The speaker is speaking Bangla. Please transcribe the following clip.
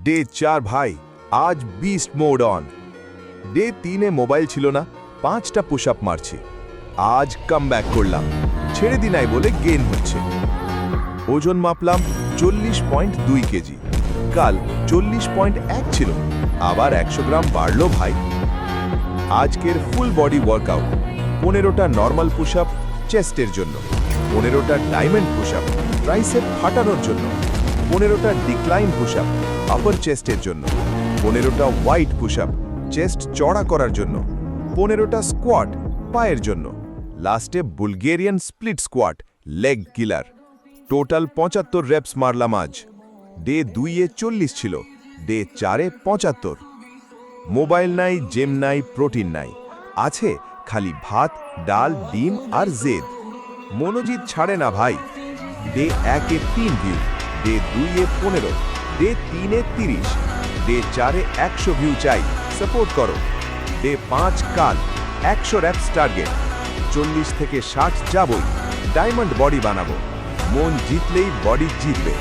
ডে 4 ভাই, আজ বিস্ট মোড অন। ডে 3-এ মোবাইল ছিল না, 5টা পুশ আপ মারছি। আজ কামব্যাক করলাম, ছেড়ে দিনাই বলে গেইন হচ্ছে। ওজন মাপলাম 40.2 কেজি, কাল 40.1 ছিল, আবার 100 গ্রাম বাড়লো ভাই। আজকের ফুল বডি ওয়ার্কআউট, 15টা নর্মাল পুশ আপ চেস্টের জন্য, 15টা ডায়মন্ড পুশ আপ ট্রাইসেপ ফাটানোর জন্য, 15টা ডিক্লাইন পুশ আপ আপার চেস্টের জন্য, 15টা হোয়াইট পুশ আপ চেস্ট চড়া করার জন্য, 15টা স্কোয়াট পায়ের জন্য, লাস্টে Bulgarian split squat leg killer. Total 75 reps মারলাম আজ। ডে 2-এ 40 ছিল, ডে 4-এ 75। মোবাইল নাই, জিম নাই, প্রোটিন নাই, আছে খালি ভাত, ডাল, ডিম আর জেদ। মনোজিৎ ছাড়ে না ভাই। ডে 1-এ 3 ভিউ, ডে 2-এ 15, ডে 3-এ 30, ডে 4-এ 100 ভিউ চাই, সাপোর্ট করো। ডে 5 কাল, 100 র্যাপস টার্গেট, 40 থেকে 60 যাবই, ডায়মন্ড বডি বানাবো। মন জিতলেই বডি জিতবে।